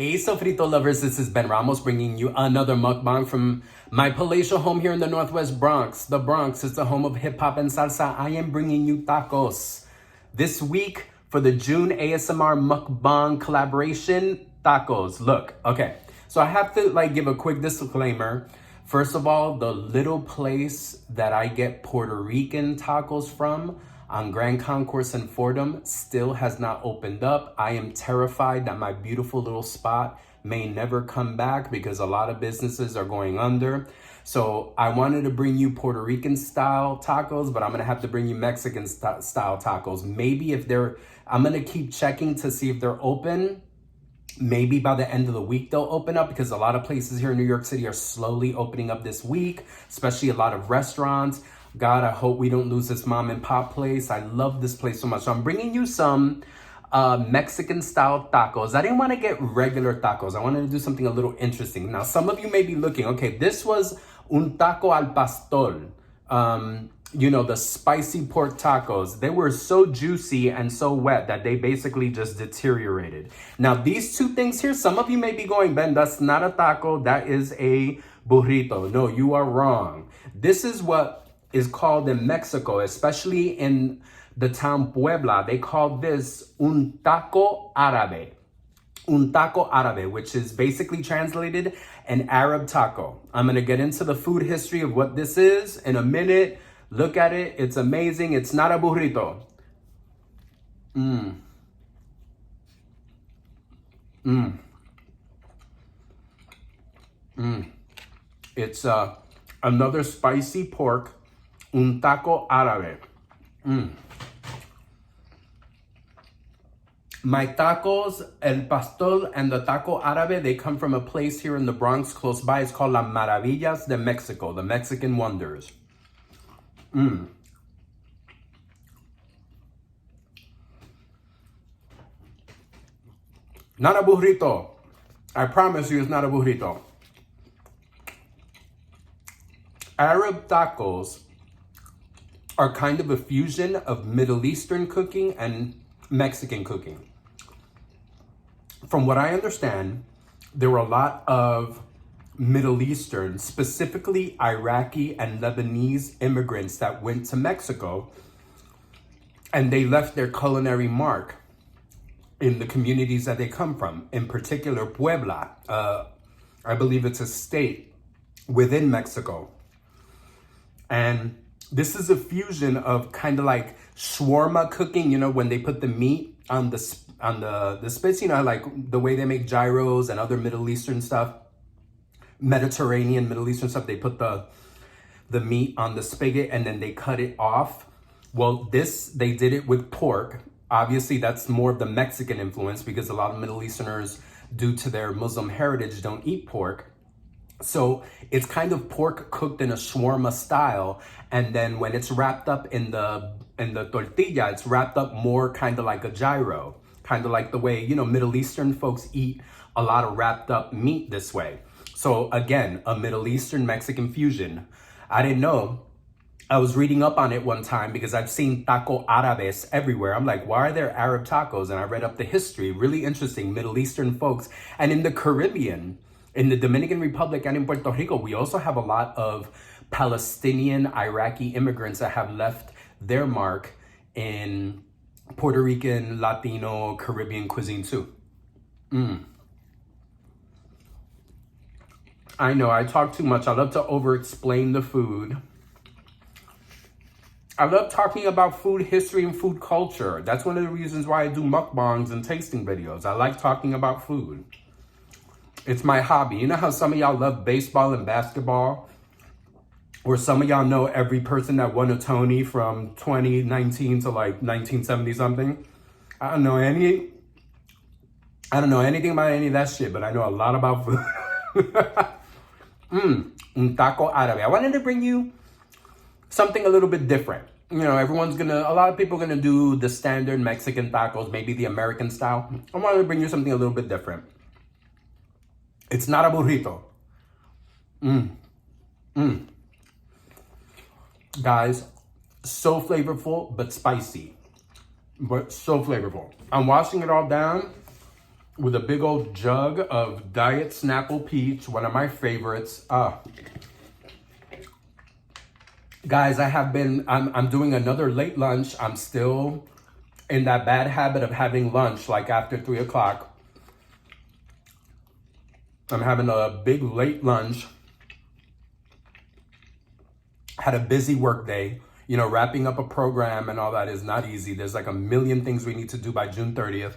Hey Sofrito Lovers, this is Ben Ramos bringing you another mukbang from my palatial home here in the Northwest Bronx. The Bronx is the home of hip hop and salsa. I am bringing you tacos. This week for the June ASMR mukbang collaboration, tacos. Look, okay, so I have to give a quick disclaimer. First of all, the little place that I get Puerto Rican tacos from on Grand Concourse and Fordham still has not opened up. I am terrified that my beautiful little spot may never come back because a lot of businesses are going under. So I wanted to bring you Puerto Rican style tacos, but I'm gonna have to bring you Mexican style tacos. Maybe I'm gonna keep checking to see if they're open. Maybe by the end of the week they'll open up because a lot of places here in New York City are slowly opening up this week, especially a lot of restaurants. God, I hope we don't lose this mom and pop place. I love this place so much. So I'm bringing you some Mexican style tacos. I didn't want to get regular tacos. I wanted to do something a little interesting. Now, some of you may be looking, okay, this was un taco al pastor. You know, the spicy pork tacos. They were so juicy and so wet that they basically just deteriorated. Now, these two things here, some of you may be going, Ben, that's not a taco. That is a burrito. No, you are wrong. This is what is called in Mexico, especially in the town Puebla, they call this un taco árabe. Un taco árabe, which is basically translated an Arab taco. I'm gonna get into the food history of what this is in a minute. Look at it, it's amazing. It's not a burrito. It's another spicy pork, un taco árabe. My tacos, el pastor and the taco árabe, they come from a place here in the Bronx close by. It's called Las Maravillas de Mexico, the Mexican Wonders. Not a burrito. I promise you it's not a burrito. Arab tacos are kind of a fusion of Middle Eastern cooking and Mexican cooking. From what I understand, there were a lot of Middle Eastern, specifically Iraqi and Lebanese immigrants that went to Mexico, and they left their culinary mark in the communities that they come from, in particular Puebla. I believe it's a state within Mexico. And this is a fusion of kind of like shawarma cooking, you know, when they put the meat on the spits, you know, like the way they make gyros and other Middle Eastern stuff, Mediterranean, Middle Eastern stuff, they put the meat on the spigot and then they cut it off. Well, they did it with pork. Obviously, that's more of the Mexican influence because a lot of Middle Easterners, due to their Muslim heritage, don't eat pork. So it's kind of pork cooked in a shawarma style. And then when it's wrapped up in the tortilla, it's wrapped up more kind of like a gyro, kind of like the way, you know, Middle Eastern folks eat a lot of wrapped up meat this way. So again, a Middle Eastern Mexican fusion. I didn't know. I was reading up on it one time because I've seen taco árabes everywhere. I'm like, why are there Arab tacos? And I read up the history, really interesting, Middle Eastern folks. And in the Caribbean, in the Dominican Republic and in Puerto Rico, we also have a lot of Palestinian, Iraqi immigrants that have left their mark in Puerto Rican, Latino, Caribbean cuisine too. I know, I talk too much. I love to over-explain the food. I love talking about food history and food culture. That's one of the reasons why I do mukbangs and tasting videos. I like talking about food. It's my hobby. You know how some of y'all love baseball and basketball? Or some of y'all know every person that won a Tony from 2019 to like 1970 something? I don't know anything about any of that shit, but I know a lot about food. Un taco árabe. I wanted to bring you something a little bit different. You know, a lot of people are gonna do the standard Mexican tacos, maybe the American style. I wanted to bring you something a little bit different. It's not a burrito. Guys, so flavorful, but spicy. But so flavorful. I'm washing it all down. with a big old jug of Diet Snapple Peach, one of my favorites. Guys, I'm doing another late lunch. I'm still in that bad habit of having lunch like after 3 o'clock. I'm having a big late lunch. Had a busy work day. You know, wrapping up a program and all that is not easy. There's like a million things we need to do by June 30th.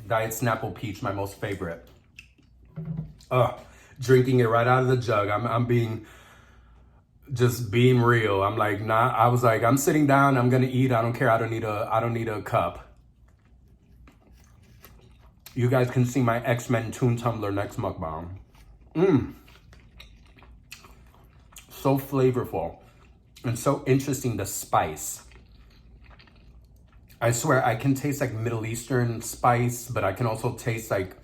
Diet Snapple Peach, my most favorite. Drinking it right out of the jug. I'm being real. I'm like, nah, I was like, I'm sitting down, I'm gonna eat. I don't care. I don't need a cup. You guys can see my X-Men Toon Tumbler next mukbang. So flavorful and so interesting, the spice. I swear I can taste like Middle Eastern spice, but I can also taste like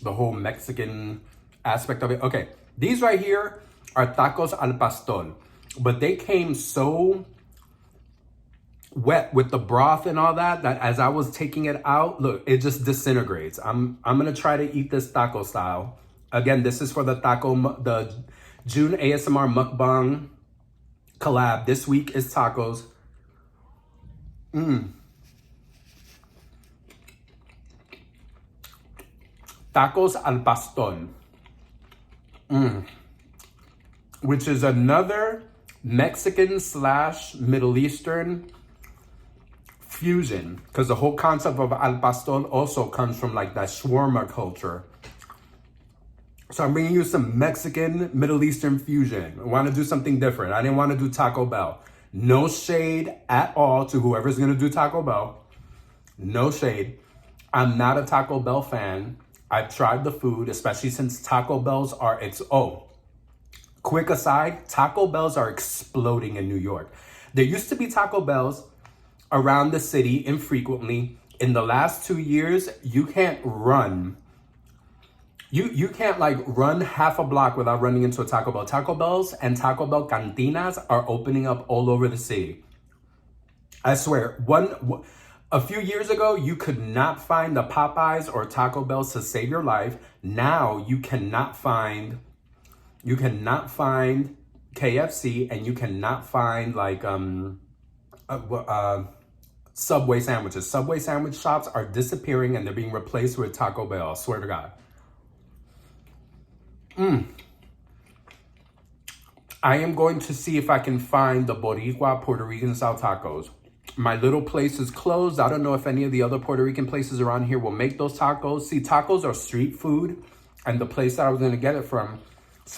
the whole Mexican aspect of it. Okay, these right here are tacos al pastor, but they came so wet with the broth and all that as I was taking it out, look, it just disintegrates. I'm gonna try to eat this taco style. Again, this is for the June ASMR mukbang collab. This week is tacos. Tacos al pastor. Which is another Mexican / Middle Eastern fusion, because the whole concept of al pastor also comes from like that shawarma culture. So I'm bringing you some Mexican Middle Eastern fusion. I want to do something different. I didn't want to do Taco Bell. No shade at all to whoever's going to do Taco Bell. No shade. I'm not a Taco Bell fan. I've tried the food, especially since Taco Bells are quick aside, Taco Bells are exploding in New York. There used to be Taco Bells around the city infrequently. In the last 2 years, you can't run. You can't like run half a block without running into a Taco Bell. Taco Bells and Taco Bell cantinas are opening up all over the city. I swear, a few years ago, you could not find the Popeyes or Taco Bells to save your life. Now you cannot find KFC, and you cannot find like Subway sandwiches. Subway sandwich shops are disappearing and they're being replaced with Taco Bell. I swear to God. I am going to see if I can find the Boricua Puerto Rican style tacos. My little place is closed. I don't know if any of the other Puerto Rican places around here will make those tacos. See, tacos are street food, and the place that I was going to get it from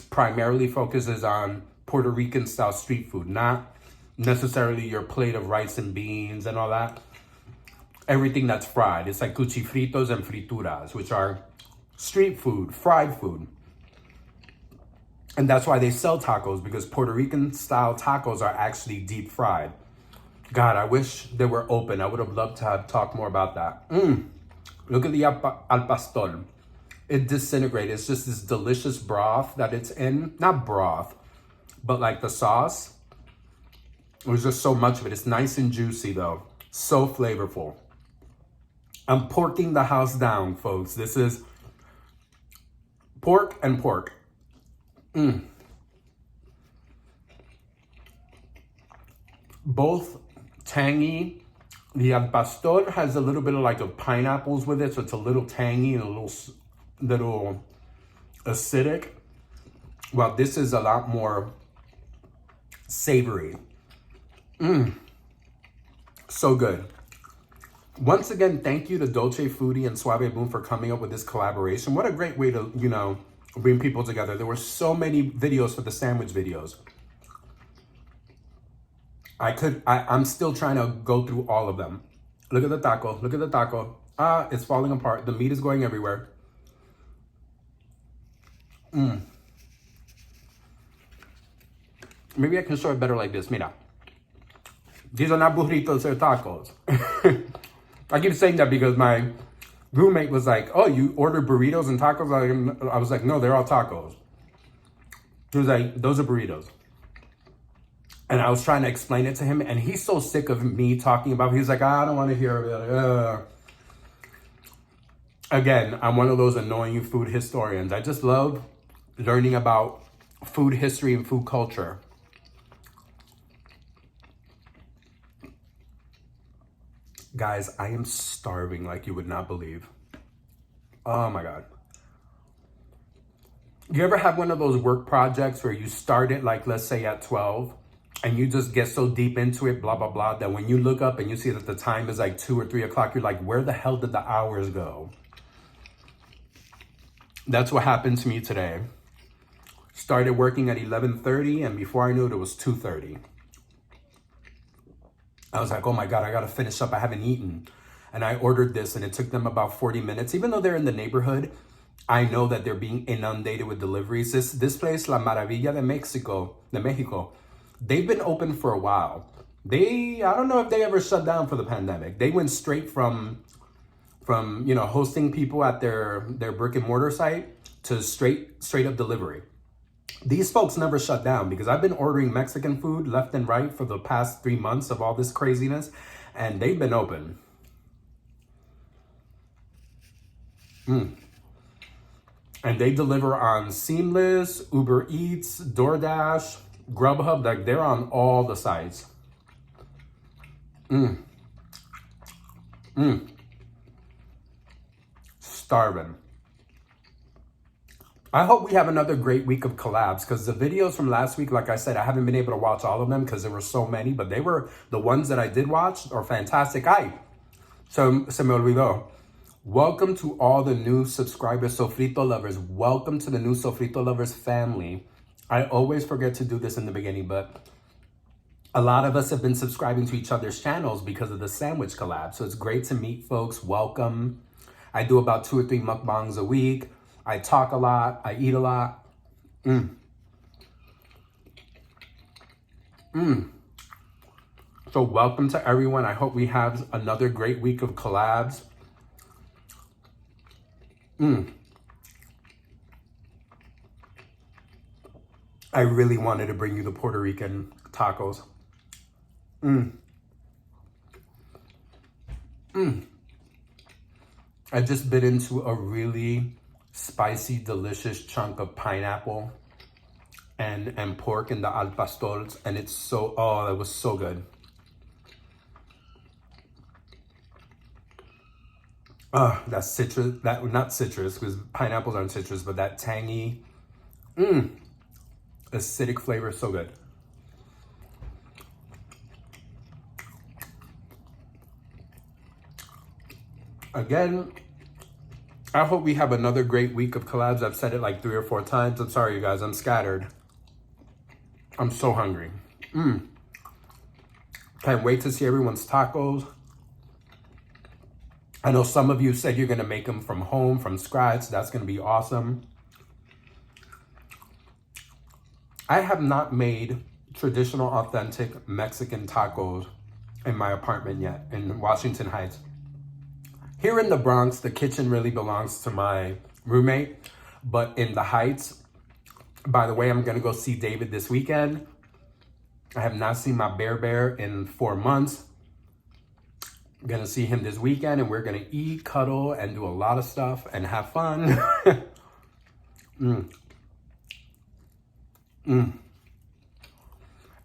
primarily focuses on Puerto Rican style street food, not necessarily your plate of rice and beans and all that. Everything that's fried. It's like cuchifritos and frituras, which are street food, fried food. And that's why they sell tacos, because Puerto Rican style tacos are actually deep fried. God, I wish they were open. I would have loved to have talked more about that. Look at the al pastor. It disintegrated. It's just this delicious broth that it's in. Not broth, but like the sauce. It was just so much of it. It's nice and juicy though. So flavorful. I'm porking the house down, folks. This is pork and pork. Both tangy. The al pastor has a little bit of like of pineapples with it, so it's a little tangy and a little acidic. Well, this is a lot more savory. So good. Once again, thank you to Dolce Foodie and Suave Boom for coming up with this collaboration. What a great way to, you know, bring people together. There were so many videos for the sandwich videos. I'm still trying to go through all of them. Look at the taco. Look at the taco. It's falling apart. The meat is going everywhere. Maybe I can show it better like this. Mira. These are not burritos, they're tacos. I keep saying that because my roommate was like, oh, you ordered burritos and tacos? I was like, no, they're all tacos. He was like, those are burritos. And I was trying to explain it to him, and he's so sick of me talking about it. He's like, I don't want to hear it. Again, I'm one of those annoying food historians. I just love learning about food history and food culture. Guys, I am starving like you would not believe. Oh my God. You ever have one of those work projects where you start it, like, let's say at 12, and you just get so deep into it, blah, blah, blah, that when you look up and you see that the time is like 2 or 3 o'clock, you're like, where the hell did the hours go? That's what happened to me today. Started working at 11:30, and before I knew it, it was 2:30. I was like, oh my God, I gotta finish up. I haven't eaten. And I ordered this, and it took them about 40 minutes. Even though they're in the neighborhood, I know that they're being inundated with deliveries. This place, La Maravilla de Mexico, they've been open for a while. I don't know if they ever shut down for the pandemic. They went straight from hosting people at their brick and mortar site to straight up delivery. These folks never shut down, because I've been ordering Mexican food left and right for the past 3 months of all this craziness, and they've been open. And they deliver on Seamless, Uber Eats, DoorDash, Grubhub. Like, they're on all the sites. Starving. I hope we have another great week of collabs, because the videos from last week, like I said, I haven't been able to watch all of them because there were so many, but they were the ones that I did watch are fantastic. Se me olvidó. Welcome to all the new subscribers, Sofrito Lovers. Welcome to the new Sofrito Lovers family. I always forget to do this in the beginning, but a lot of us have been subscribing to each other's channels because of the sandwich collab. So it's great to meet folks. Welcome. I do about 2 or 3 mukbangs a week. I talk a lot. I eat a lot. So welcome to everyone. I hope we have another great week of collabs. I really wanted to bring you the Puerto Rican tacos. I just bit into a really spicy, delicious chunk of pineapple and pork in the al pastor, and it's so, oh, that was so good. That citrus, not citrus, because pineapples aren't citrus, but that tangy, acidic flavor is so good. Again, I hope we have another great week of collabs. I've said it like 3 or 4 times. I'm sorry, you guys. I'm scattered. I'm so hungry. Can't wait to see everyone's tacos. I know some of you said you're going to make them from home, from scratch. That's going to be awesome. I have not made traditional, authentic Mexican tacos in my apartment yet in Washington Heights. Here in the Bronx, the kitchen really belongs to my roommate. But in the Heights, by the way, I'm going to go see David this weekend. I have not seen my bear in 4 months. I'm going to see him this weekend, and we're going to eat, cuddle, and do a lot of stuff and have fun. I'm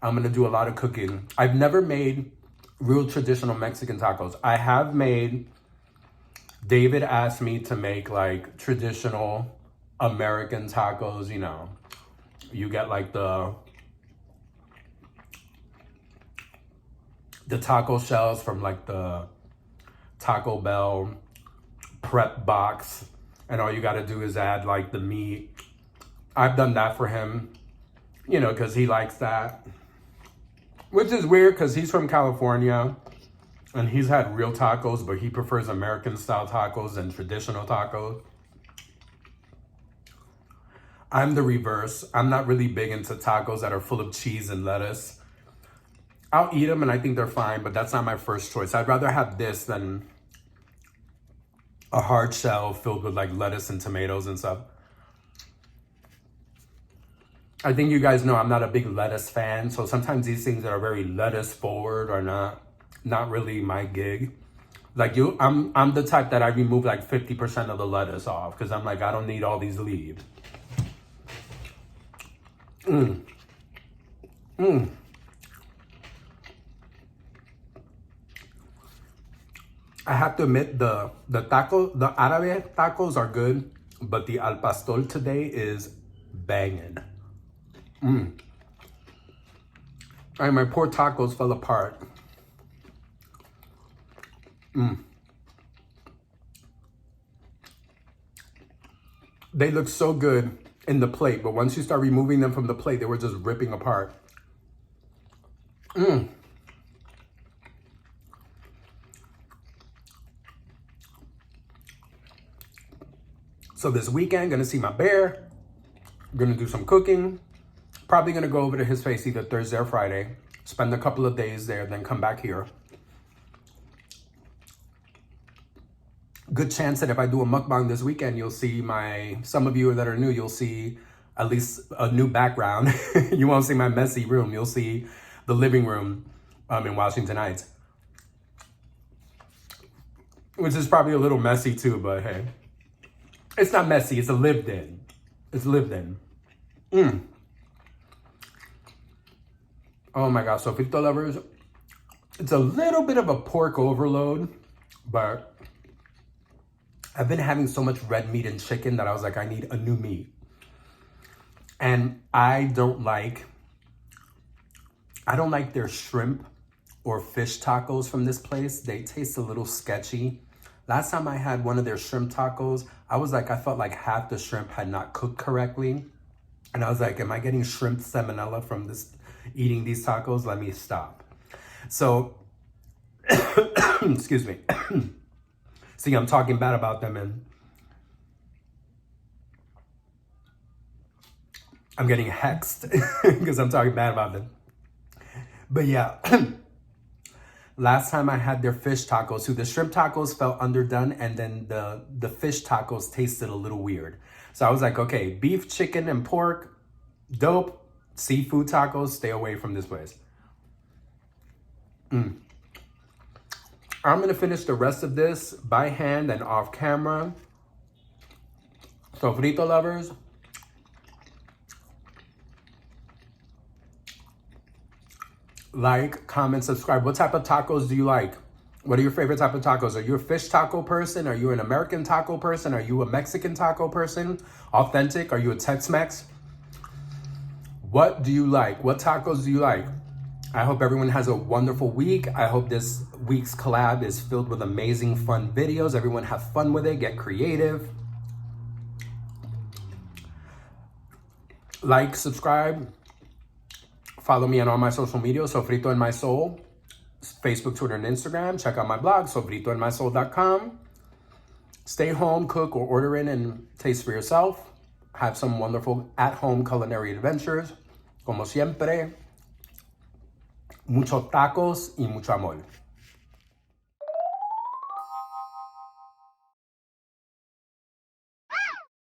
going to do a lot of cooking. I've never made real traditional Mexican tacos. I have made, David asked me to make like traditional American tacos, you know. You get like the taco shells from like the Taco Bell prep box, and all you got to do is add like the meat. I've done that for him, you know, because he likes that, which is weird because he's from California and he's had real tacos, but he prefers American style tacos and traditional tacos. I'm the reverse. I'm not really big into tacos that are full of cheese and lettuce. I'll eat them and I think they're fine, but that's not my first choice. I'd rather have this than a hard shell filled with like lettuce and tomatoes and stuff. I think you guys know I'm not a big lettuce fan, so sometimes these things that are very lettuce forward are not really my gig. Like I'm the type that I remove like 50% of the lettuce off because I'm like, I don't need all these leaves. I have to admit the árabe tacos are good, but the al pastor today is banging. All right, my poor tacos fell apart. They look so good in the plate, but once you start removing them from the plate, they were just ripping apart. So this weekend, gonna see my bear. Gonna do some cooking. Probably gonna go over to his face either Thursday or Friday. Spend a couple of days there, then come back here. Good chance that if I do a mukbang this weekend, you'll see some of you that are new, you'll see at least a new background. You won't see my messy room. You'll see the living room in Washington Heights. Which is probably a little messy too, but hey. It's not messy, it's lived in. It's lived in. Oh my gosh, Sofrito Lovers. It's a little bit of a pork overload, but I've been having so much red meat and chicken that I was like, I need a new meat. And I don't like their shrimp or fish tacos from this place. They taste a little sketchy. Last time I had one of their shrimp tacos, I was like, I felt like half the shrimp had not cooked correctly. And I was like, am I getting shrimp salmonella from eating these tacos? Let me stop. So, excuse me. See, I'm talking bad about them and I'm getting hexed because I'm talking bad about them. But yeah, last time I had their fish tacos, the shrimp tacos felt underdone and then the fish tacos tasted a little weird. So I was like, okay, beef, chicken, and pork, dope. Seafood tacos, stay away from this place. I'm gonna finish the rest of this by hand and off camera. Sofrito Lovers. Like, comment, subscribe. What type of tacos do you like? What are your favorite type of tacos? Are you a fish taco person? Are you an American taco person? Are you a Mexican taco person? Authentic? Are you a Tex-Mex? What do you like? What tacos do you like? I hope everyone has a wonderful week. I hope this week's collab is filled with amazing, fun videos. Everyone have fun with it. Get creative. Like, subscribe. Follow me on all my social media, Sofrito and My Soul. Facebook, Twitter, and Instagram. Check out my blog, sofritoandmysoul.com. Stay home, cook, or order in and taste for yourself. Have some wonderful at-home culinary adventures. Como siempre, muchos tacos y mucho amor.